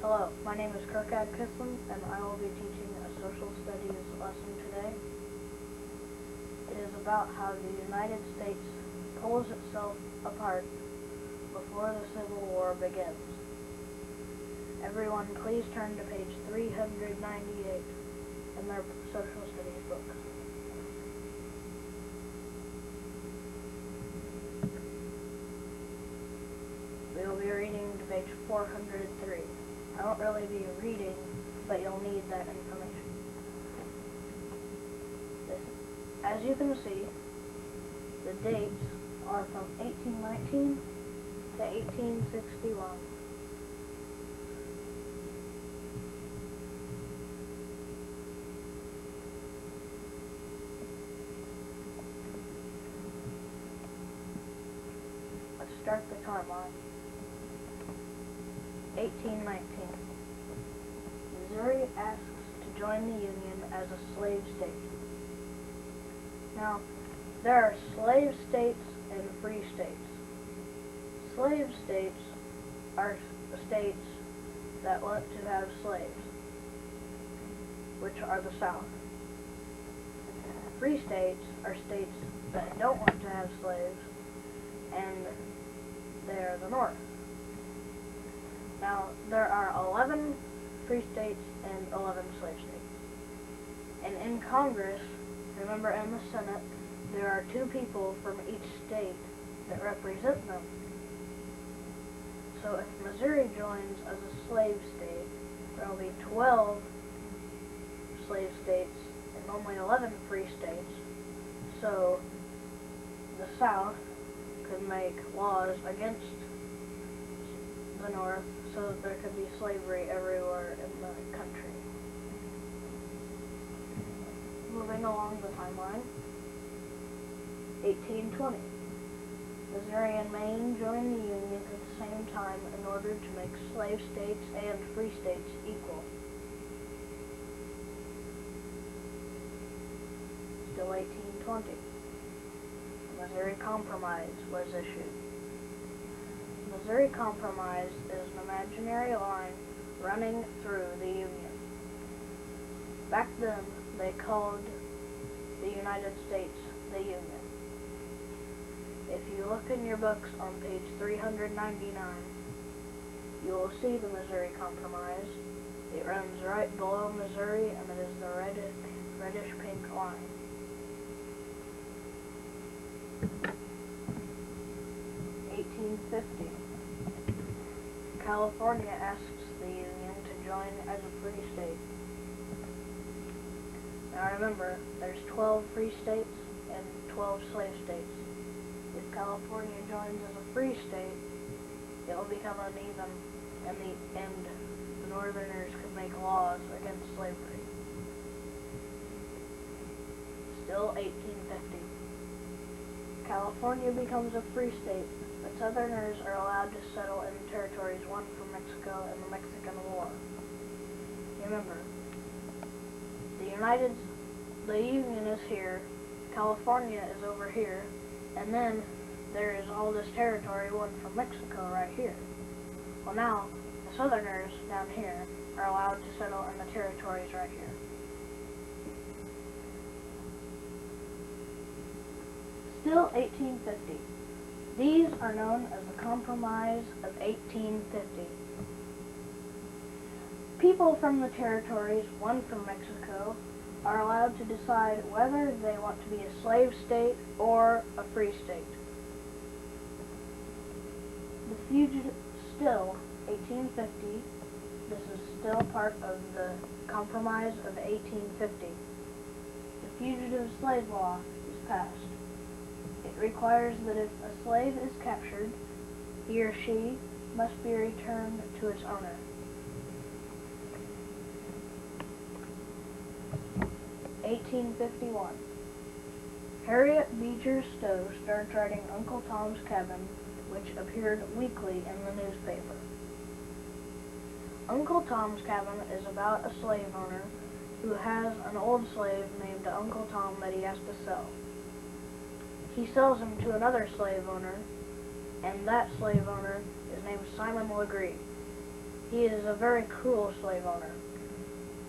Hello, my name is Kirk and I will be teaching a social studies lesson today. It is about how the United States pulls itself apart before the Civil War begins. Everyone, please turn to page 398 in their social studies book. We will be reading to page 403. I won't really be reading, but you'll need that information. As you can see, the dates are from 1819 to 1861. Let's start the timeline. 1819. Missouri asks to join the Union as a slave state. Now, there are slave states and free states. Slave states are states that want to have slaves, which are the South. Free states are states that don't want to have slaves, and they are the North. Now, there are 11 free states and 11 slave states. And in Congress, remember in the Senate, there are 2 people from each state that represent them. So if Missouri joins as a slave state, there will be 12 slave states and only 11 free states. So the South could make laws against the North so that there could be slavery everywhere in the country. Moving along the timeline, 1820. Missouri and Maine joined the Union at the same time in order to make slave states and free states equal. Still 1820. The Missouri Compromise was issued. The Missouri Compromise is an imaginary line running through the Union. Back then, they called the United States the Union. If you look in your books on page 399, you will see the Missouri Compromise. It runs right below Missouri, and it is the reddish-pink line. (1850). California asks the Union to join as a free state. Now remember, there's 12 free states and 12 slave states. If California joins as a free state, it will become uneven, and the Northerners could make laws against slavery. Still 1850. California becomes a free state, but Southerners are allowed to settle in territories won from Mexico in the Mexican War. Remember, the Union is here, California is over here, and then there is all this territory won from Mexico right here. Well, now, the Southerners down here are allowed to settle in the territories right here. Still 1850. These are known as the Compromise of 1850. People from the territories won from Mexico are allowed to decide whether they want to be a slave state or a free state. Still 1850. This is still part of the Compromise of 1850. The Fugitive Slave Law is passed. It requires that if a slave is captured, he or she must be returned to its owner. (1851). Harriet Beecher Stowe starts writing Uncle Tom's Cabin, which appeared weekly in the newspaper. Uncle Tom's Cabin is about a slave owner who has an old slave named Uncle Tom that he has to sell. He sells him to another slave owner, and that slave owner is named Simon Legree. He is a very cruel slave owner.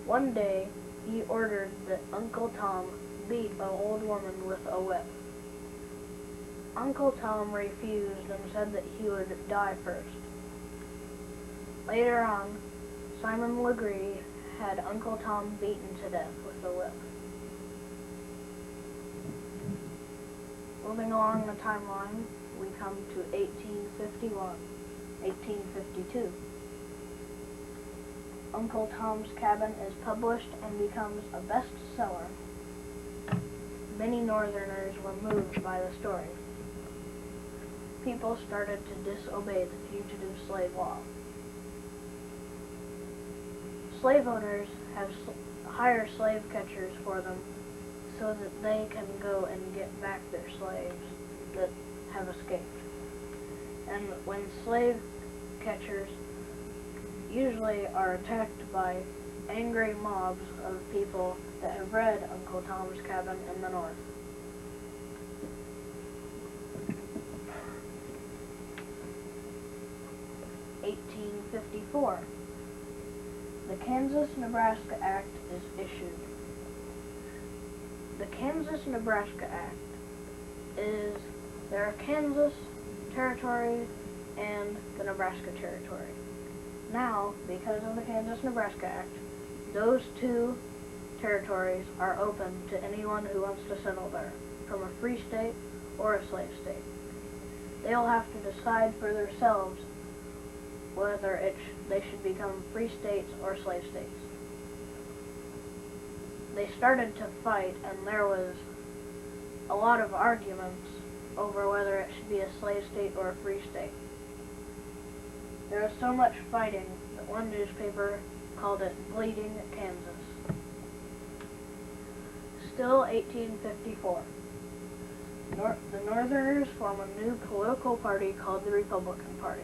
One day, he ordered that Uncle Tom beat an old woman with a whip. Uncle Tom refused and said that he would die first. Later on, Simon Legree had Uncle Tom beaten to death with a whip. Moving along the timeline, we come to 1851, 1852. Uncle Tom's Cabin is published and becomes a bestseller. Many Northerners were moved by the story. People started to disobey the fugitive slave law. Slave owners hire slave catchers for them so that they can go and get back their slaves that have escaped. And when slave catchers usually are attacked by angry mobs of people that have read Uncle Tom's Cabin in the North. (1854). The Kansas-Nebraska Act is issued. The Kansas-Nebraska Act there are Kansas Territory and the Nebraska Territory. Now, because of the Kansas-Nebraska Act, those two territories are open to anyone who wants to settle there, from a free state or a slave state. They'll have to decide for themselves whether they should become free states or slave states. They started to fight, and there was a lot of arguments over whether it should be a slave state or a free state. There was so much fighting that one newspaper called it Bleeding Kansas. Still 1854. The Northerners form a new political party called the Republican Party.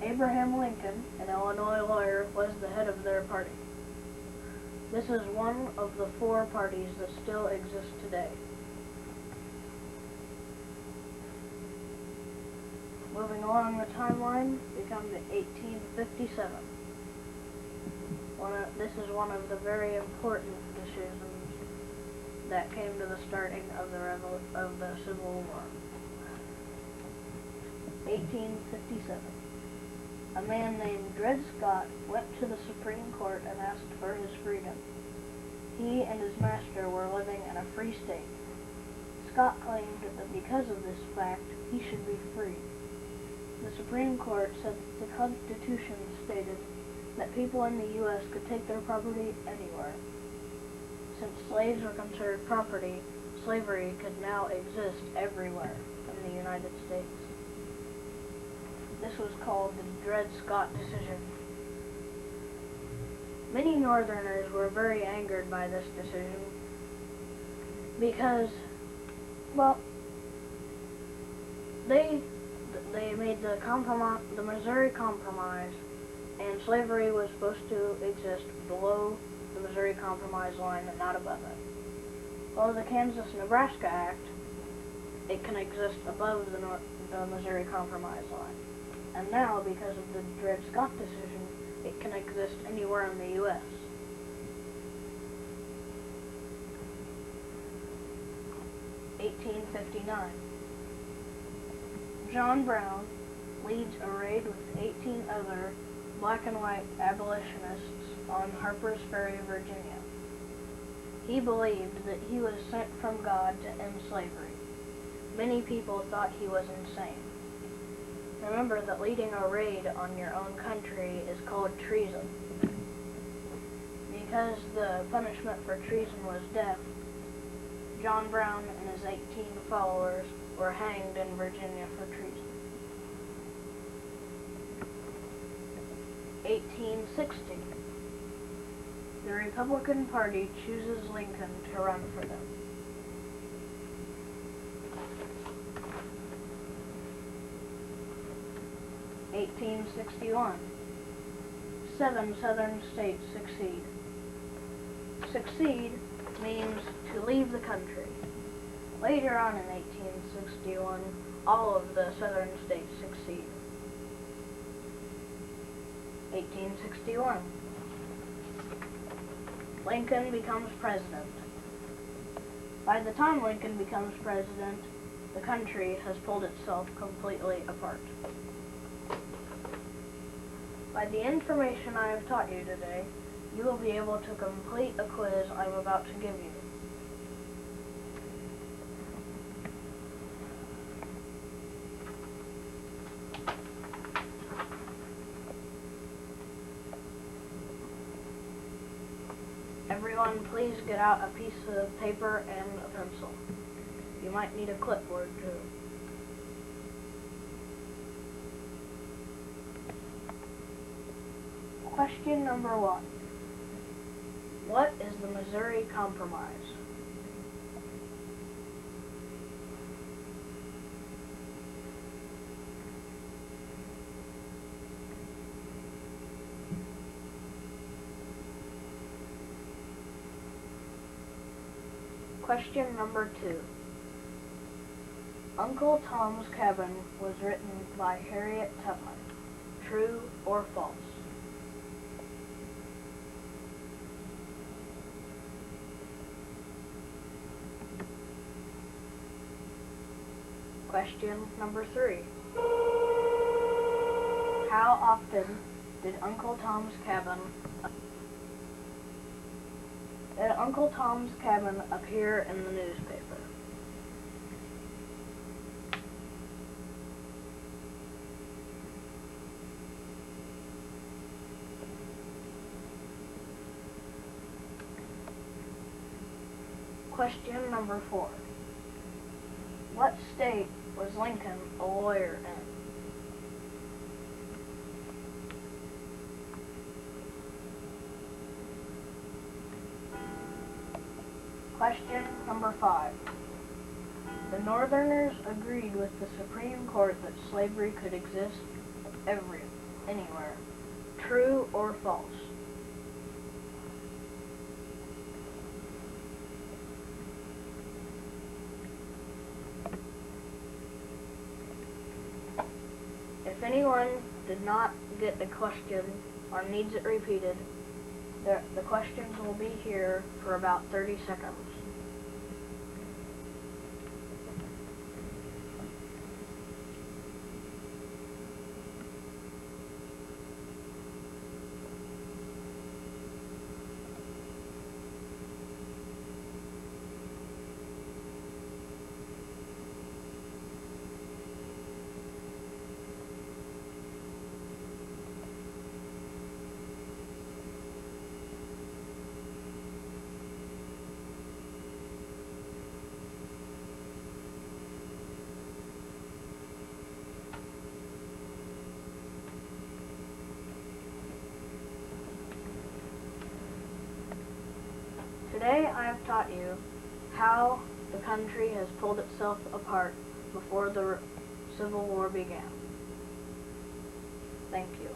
Abraham Lincoln, an Illinois lawyer, was the head of their party. This is one of the four parties that still exist today. Moving along the timeline, we come to 1857. This is one of the very important decisions that came to the starting of the Civil War. 1857. A man named Dred Scott went to the Supreme Court and asked for his freedom. He and his master were living in a free state. Scott claimed that because of this fact, he should be free. The Supreme Court said that the Constitution stated that people in the U.S. could take their property anywhere. Since slaves were considered property, slavery could now exist everywhere in the United States. This was called the Dred Scott decision. Many Northerners were very angered by this decision because, well, they made the Missouri Compromise, and slavery was supposed to exist below the Missouri Compromise line and not above it. Well, the Kansas-Nebraska Act, it can exist above the Missouri Compromise line. And now, because of the Dred Scott decision, it can exist anywhere in the U.S. (1859). John Brown leads a raid with 18 other black and white abolitionists on Harper's Ferry, Virginia. He believed that he was sent from God to end slavery. Many people thought he was insane. Remember that leading a raid on your own country is called treason. Because the punishment for treason was death, John Brown and his 18 followers were hanged in Virginia for treason. 1860. The Republican Party chooses Lincoln to run for them. 1861. 7 southern states succeed. Succeed means to leave the country. Later on in 1861, all of the southern states succeed. 1861. Lincoln becomes president. By the time Lincoln becomes president, the country has pulled itself completely apart. By the information I have taught you today, you will be able to complete a quiz I'm about to give you. Everyone, please get out a piece of paper and a pencil. You might need a clipboard too. Question number 1. What is the Missouri Compromise? Question number 2. Uncle Tom's Cabin was written by Harriet Tubman. True or false? Question number 3. How often did Uncle Tom's Cabin appear in the newspaper? Question number 4. What state was Lincoln a lawyer in? Question number 5. The Northerners agreed with the Supreme Court that slavery could exist anywhere. True or false? If anyone did not get a question or needs it repeated, the questions will be here for about 30 seconds. Today I have taught you how the country has pulled itself apart before the Civil War began. Thank you.